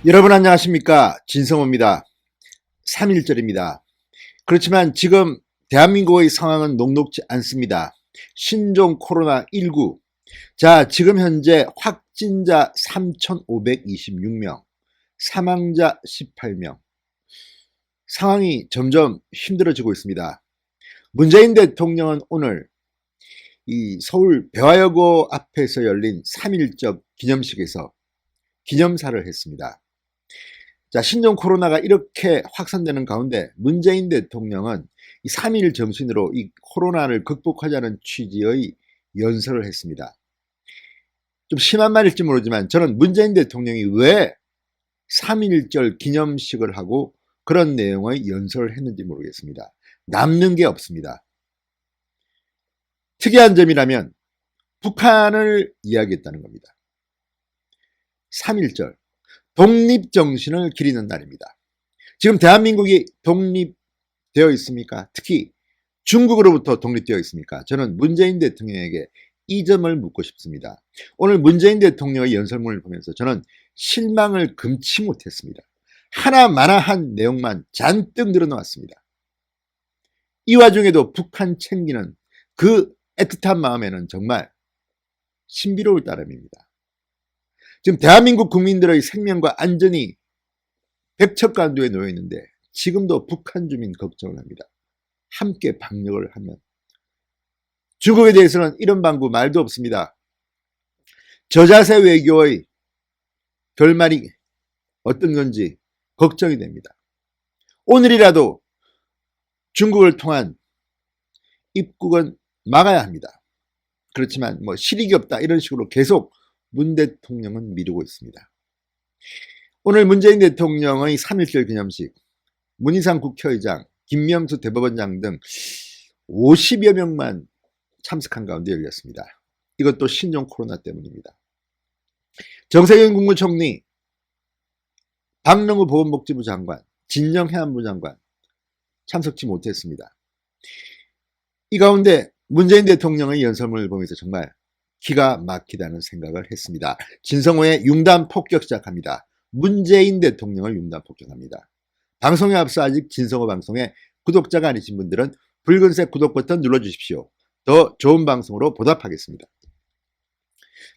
여러분 안녕하십니까? 진성호입니다. 3.1절입니다. 그렇지만 지금 대한민국의 상황은 녹록지 않습니다. 신종 코로나19. 자, 지금 현재 확진자 3,526명, 사망자 18명. 상황이 점점 힘들어지고 있습니다. 문재인 대통령은 오늘 이 서울 배화여고 앞에서 열린 3.1절 기념식에서 기념사를 했습니다. 자, 신종 코로나가 이렇게 확산되는 가운데 문재인 대통령은 이 3.1 정신으로 이 코로나를 극복하자는 취지의 연설을 했습니다. 좀 심한 말일지 모르지만 저는 문재인 대통령이 왜 3.1절 기념식을 하고 그런 내용의 연설을 했는지 모르겠습니다. 남는 게 없습니다. 특이한 점이라면 북한을 이야기했다는 겁니다. 3.1절. 독립정신을 기리는 날입니다. 지금 대한민국이 독립되어 있습니까? 특히 중국으로부터 독립되어 있습니까? 저는 문재인 대통령에게 이 점을 묻고 싶습니다. 오늘 문재인 대통령의 연설문을 보면서 저는 실망을 금치 못했습니다. 하나마나한 내용만 잔뜩 늘어놓았습니다. 이 와중에도 북한 챙기는 그 애틋한 마음에는 정말 신비로울 따름입니다. 지금 대한민국 국민들의 생명과 안전이 백척간두에 놓여 있는데 지금도 북한 주민 걱정을 합니다. 함께 방역을 하면. 중국에 대해서는 이런 방구 말도 없습니다. 저자세 외교의 결말이 어떤 건지 걱정이 됩니다. 오늘이라도 중국을 통한 입국은 막아야 합니다. 그렇지만 실익이 없다 이런 식으로 계속 문 대통령은 미루고 있습니다. 오늘 문재인 대통령의 3.1절 기념식, 문희상 국회의장, 김명수 대법원장 등 50여 명만 참석한 가운데 열렸습니다. 이것도 신종 코로나 때문입니다. 정세균 국무총리, 박능우 보건복지부 장관, 진정 해안부 장관 참석지 못했습니다. 이 가운데 문재인 대통령의 연설문을 보면서 정말 기가 막히다는 생각을 했습니다. 진성호의 융단 폭격 시작합니다. 문재인 대통령을 융단 폭격합니다. 방송에 앞서 아직 진성호 방송에 구독자가 아니신 분들은 붉은색 구독 버튼 눌러주십시오. 더 좋은 방송으로 보답하겠습니다.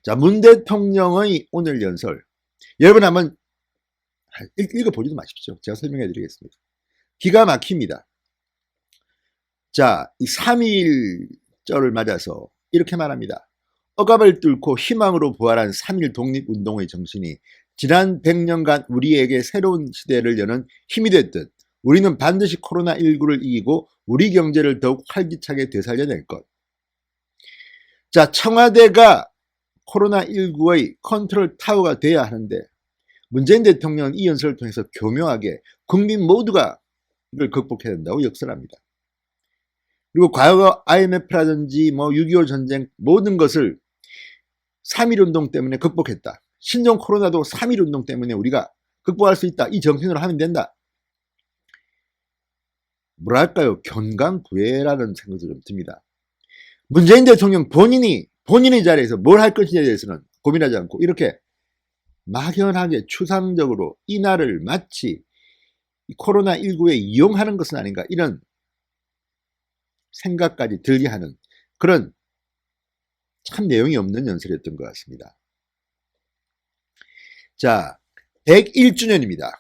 자, 문 대통령의 오늘 연설 여러분 한번 읽어보지도 마십시오. 제가 설명해 드리겠습니다. 기가 막힙니다. 자, 이 3.1절을 맞아서 이렇게 말합니다. 억압을 뚫고 희망으로 부활한 3.1 독립운동의 정신이 지난 100년간 우리에게 새로운 시대를 여는 힘이 됐듯 우리는 반드시 코로나19를 이기고 우리 경제를 더욱 활기차게 되살려낼 것. 자, 청와대가 코로나19의 컨트롤 타워가 돼야 하는데 문재인 대통령은 이 연설을 통해서 교묘하게 국민 모두가 이걸 극복해야 된다고 역설합니다. 그리고 과거 IMF라든지 6.25 전쟁 모든 것을 3.1 운동 때문에 극복했다. 신종 코로나도 3.1 운동 때문에 우리가 극복할 수 있다. 이 정신으로 하면 된다. 뭐랄까요? 견강구애라는 생각도 좀 듭니다. 문재인 대통령 본인의 자리에서 뭘 할 것인지에 대해서는 고민하지 않고 이렇게 막연하게 추상적으로 이 날을 마치 코로나19에 이용하는 것은 아닌가 이런 생각까지 들게 하는 그런 참 내용이 없는 연설이었던 것 같습니다. 자, 101주년입니다.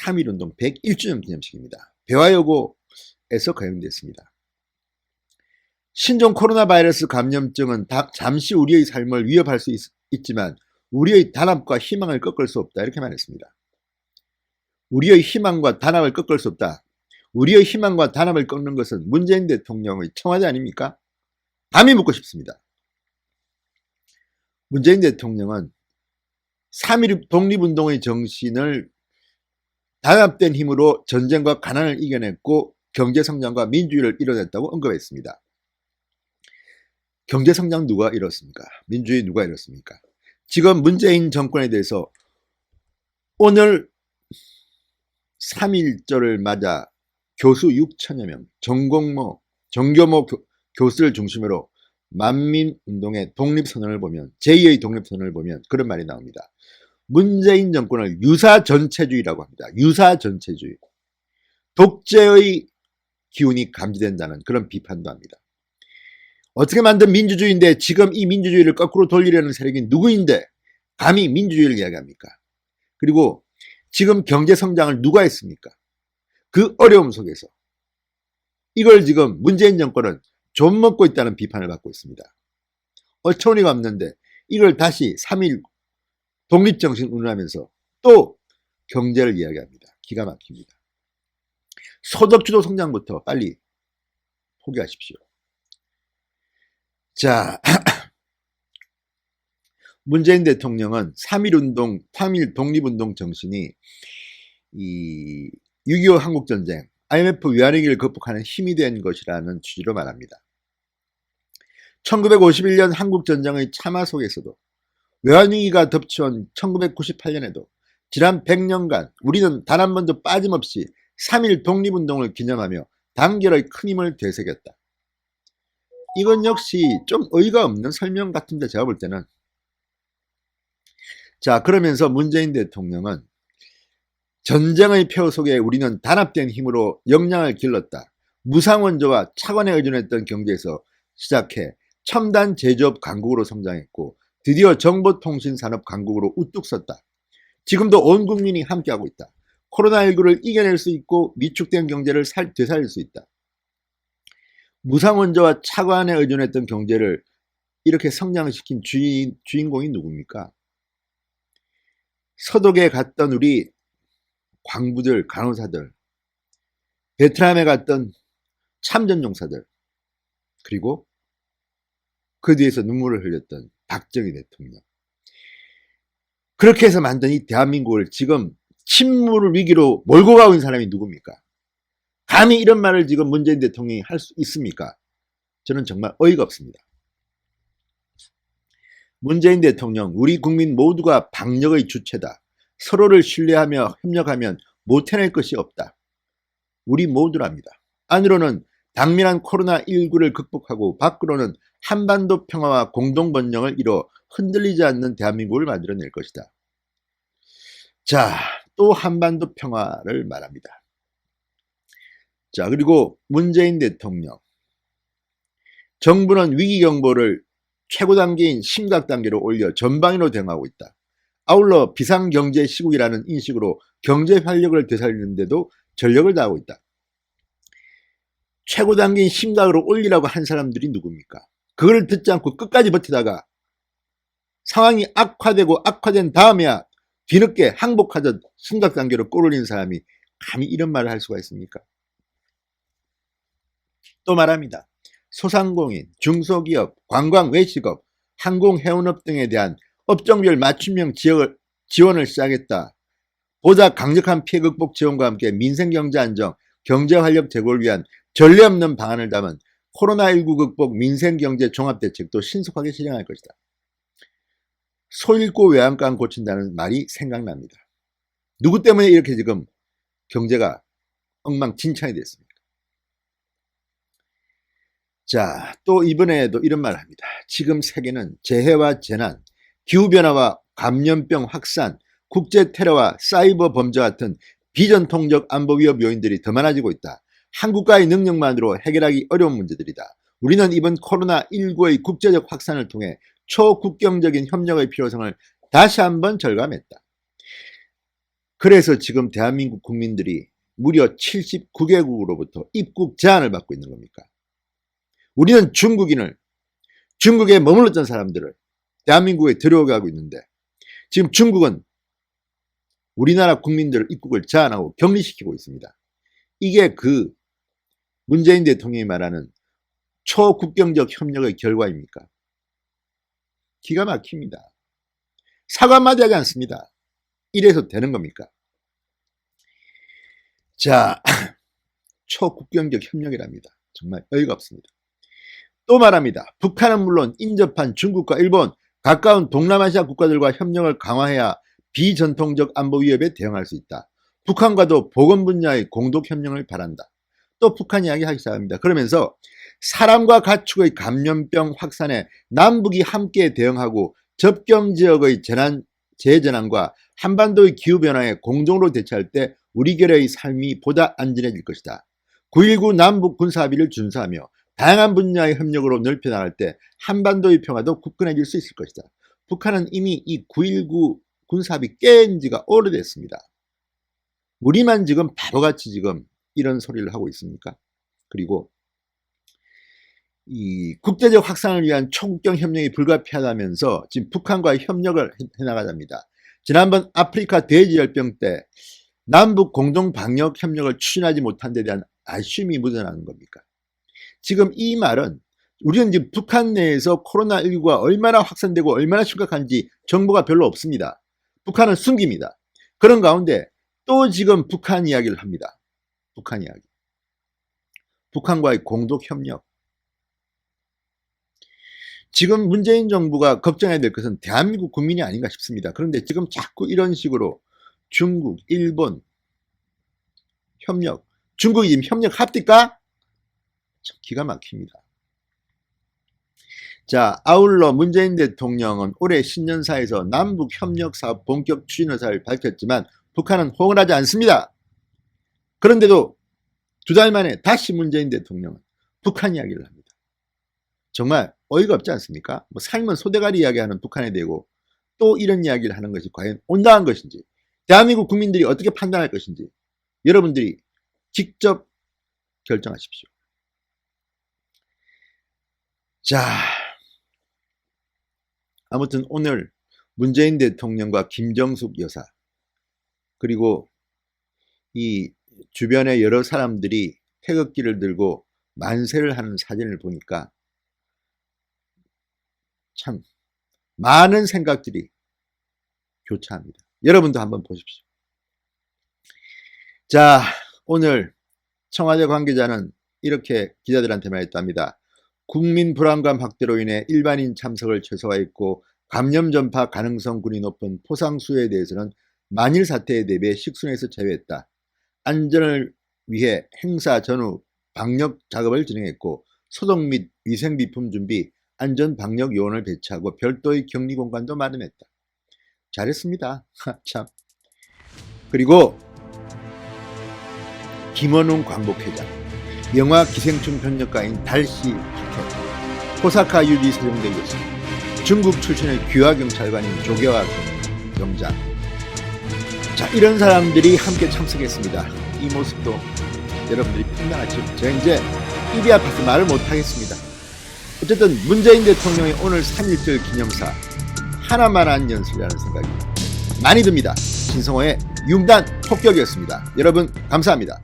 3.1운동 101주년 기념식입니다. 배화여고에서 개최됐습니다. 신종 코로나 바이러스 감염증은 잠시 우리의 삶을 위협할 수 있지만 우리의 단합과 희망을 꺾을 수 없다. 이렇게 말했습니다. 우리의 희망과 단합을 꺾을 수 없다. 우리의 희망과 단합을 꺾는 것은 문재인 대통령의 청와대 아닙니까? 감히 묻고 싶습니다. 문재인 대통령은 3.1 독립운동의 정신을 단합된 힘으로 전쟁과 가난을 이겨냈고 경제성장과 민주주의를 이뤄냈다고 언급했습니다. 경제성장 누가 이뤘습니까? 민주주의 누가 이뤘습니까? 지금 문재인 정권에 대해서 오늘 3.1절을 맞아 교수 6천여 명, 전교모 교수를 중심으로 만민운동의 독립선언을 보면 제2의 독립선언을 보면 그런 말이 나옵니다. 문재인 정권을 유사전체주의라고 합니다. 유사전체주의. 독재의 기운이 감지된다는 그런 비판도 합니다. 어떻게 만든 민주주의인데 지금 이 민주주의를 거꾸로 돌리려는 세력이 누구인데 감히 민주주의를 이야기합니까? 그리고 지금 경제성장을 누가 했습니까? 그 어려움 속에서 이걸 지금 문재인 정권은 좀 먹고 있다는 비판을 받고 있습니다. 어처구니가 없는데 이걸 다시 3.1 독립정신 운운하면서 또 경제를 이야기합니다. 기가 막힙니다. 소득주도 성장부터 빨리 포기하십시오. 자, 문재인 대통령은 3.1운동, 3.1 독립운동 정신이 이 6.25 한국전쟁, IMF 외환위기를 극복하는 힘이 된 것이라는 취지로 말합니다. 1951년 한국전쟁의 참화 속에서도 외환위기가 덮쳐온 1998년에도 지난 100년간 우리는 단 한 번도 빠짐없이 3.1 독립운동을 기념하며 단결의 큰 힘을 되새겼다. 이건 역시 좀 어이가 없는 설명 같은데 제가 볼 때는. 자, 그러면서 문재인 대통령은 전쟁의 표 속에 우리는 단합된 힘으로 역량을 길렀다. 무상원조와 차관에 의존했던 경제에서 시작해 첨단 제조업 강국으로 성장했고 드디어 정보통신산업 강국으로 우뚝 섰다. 지금도 온 국민이 함께하고 있다. 코로나19를 이겨낼 수 있고 위축된 경제를 되살릴 수 있다. 무상원조와 차관에 의존했던 경제를 이렇게 성장시킨 주인공이 누굽니까? 서독에 갔던 우리 광부들, 간호사들, 베트남에 갔던 참전용사들, 그리고 그 뒤에서 눈물을 흘렸던 박정희 대통령. 그렇게 해서 만든 이 대한민국을 지금 침몰 위기로 몰고 가고 있는 사람이 누굽니까? 감히 이런 말을 지금 문재인 대통령이 할 수 있습니까? 저는 정말 어이가 없습니다. 문재인 대통령, 우리 국민 모두가 방역의 주체다. 서로를 신뢰하며 협력하면 못 해낼 것이 없다. 우리 모두랍니다. 안으로는 당면한 코로나19를 극복하고 밖으로는 한반도 평화와 공동번영을 이뤄 흔들리지 않는 대한민국을 만들어낼 것이다. 자, 또 한반도 평화를 말합니다. 자, 그리고 문재인 대통령. 정부는 위기경보를 최고 단계인 심각 단계로 올려 전방위로 대응하고 있다. 아울러 비상경제 시국이라는 인식으로 경제 활력을 되살리는데도 전력을 다하고 있다. 최고 단계인 심각으로 올리라고 한 사람들이 누굽니까? 그걸 듣지 않고 끝까지 버티다가 상황이 악화되고 악화된 다음에야 뒤늦게 항복하듯 심각 단계로 끌어올리는 사람이 감히 이런 말을 할 수가 있습니까? 또 말합니다. 소상공인, 중소기업, 관광 외식업, 항공해운업 등에 대한 업종별 맞춤형 지원을 시작했다. 보다 강력한 피해 극복 지원과 함께 민생경제 안정, 경제활력 제고를 위한 전례 없는 방안을 담은 코로나19 극복 민생경제 종합대책도 신속하게 실행할 것이다. 소 잃고 외양간 고친다는 말이 생각납니다. 누구 때문에 이렇게 지금 경제가 엉망진창이 됐습니까? 자, 또 이번에도 이런 말을 합니다. 지금 세계는 재해와 재난, 기후변화와 감염병 확산, 국제테러와 사이버 범죄 같은 비전통적 안보 위협 요인들이 더 많아지고 있다. 한국과의 능력만으로 해결하기 어려운 문제들이다. 우리는 이번 코로나19의 국제적 확산을 통해 초국경적인 협력의 필요성을 다시 한번 절감했다. 그래서 지금 대한민국 국민들이 무려 79개국으로부터 입국 제한을 받고 있는 겁니까? 우리는 중국에 머물렀던 사람들을 대한민국에 들여오게 하고 있는데 지금 중국은 우리나라 국민들 입국을 제한하고 격리시키고 있습니다. 이게 그 문재인 대통령이 말하는 초국경적 협력의 결과입니까? 기가 막힙니다. 사과 한마디 하지 않습니다. 이래서 되는 겁니까? 자, 초국경적 협력이랍니다. 정말 어이가 없습니다. 또 말합니다. 북한은 물론 인접한 중국과 일본, 가까운 동남아시아 국가들과 협력을 강화해야 비전통적 안보 위협에 대응할 수 있다. 북한과도 보건 분야의 공동 협력을 바란다. 또 북한 이야기 하기 시작합니다. 그러면서 사람과 가축의 감염병 확산에 남북이 함께 대응하고 접경 지역의 재난 재해전환과 한반도의 기후변화에 공동으로 대처할 때 우리 결의 삶이 보다 안전해질 것이다. 9.19 남북 군사합의를 준수하며 다양한 분야의 협력으로 넓혀나갈 때 한반도의 평화도 굳건해질 수 있을 것이다. 북한은 이미 이 9.19 군사합의 깬 지가 오래됐습니다. 우리만 지금 바보같이 지금 이런 소리를 하고 있습니까? 그리고 이 국제적 확산을 위한 초국경 협력이 불가피하다면서 지금 북한과의 협력을 해나가답니다. 지난번 아프리카 돼지열병 때 남북 공동 방역 협력을 추진하지 못한 데 대한 아쉬움이 묻어나는 겁니까? 지금 이 말은 우리는 지금 북한 내에서 코로나19가 얼마나 확산되고 얼마나 심각한지 정보가 별로 없습니다. 북한은 숨깁니다. 그런 가운데 또 지금 북한 이야기를 합니다. 북한 이야기. 북한과의 공동 협력. 지금 문재인 정부가 걱정해야 될 것은 대한민국 국민이 아닌가 싶습니다. 그런데 지금 자꾸 이런 식으로 중국, 일본 협력, 중국이 지금 협력합니까? 참 기가 막힙니다. 자, 아울러 문재인 대통령은 올해 신년사에서 남북 협력 사업 본격 추진 의사를 밝혔지만 북한은 호응을 하지 않습니다. 그런데도 2달 만에 다시 문재인 대통령은 북한 이야기를 합니다. 정말 어이가 없지 않습니까? 뭐 삶은 소대가리 이야기하는 북한에 대고 또 이런 이야기를 하는 것이 과연 온당한 것인지, 대한민국 국민들이 어떻게 판단할 것인지 여러분들이 직접 결정하십시오. 자, 아무튼 오늘 문재인 대통령과 김정숙 여사 그리고 이 주변의 여러 사람들이 태극기를 들고 만세를 하는 사진을 보니까 참 많은 생각들이 교차합니다. 여러분도 한번 보십시오. 자, 오늘 청와대 관계자는 이렇게 기자들한테 말했답니다. 국민 불안감 확대로 인해 일반인 참석을 최소화했고 감염 전파 가능성군이 높은 포상수에 대해서는 만일 사태에 대비해 식순에서 제외했다. 안전을 위해 행사 전후 방역 작업을 진행했고 소독 및 위생비품 준비, 안전 방역 요원을 배치하고 별도의 격리 공간도 마련했다. 잘했습니다. 참. 그리고 김원웅 광복회장, 영화 기생충 편력가인 달씨 박해, 호사카 유지 세종대 교수, 중국 출신의 귀화경찰관인 조계화 경장. 자, 이런 사람들이 함께 참석했습니다. 이 모습도 여러분들이 판단하시죠. 제가 이제 입이 아파서 말을 못하겠습니다. 어쨌든 문재인 대통령의 오늘 3.1절 기념사 하나만한 연설이라는 생각이 많이 듭니다. 신성호의 융단 폭격이었습니다. 여러분 감사합니다.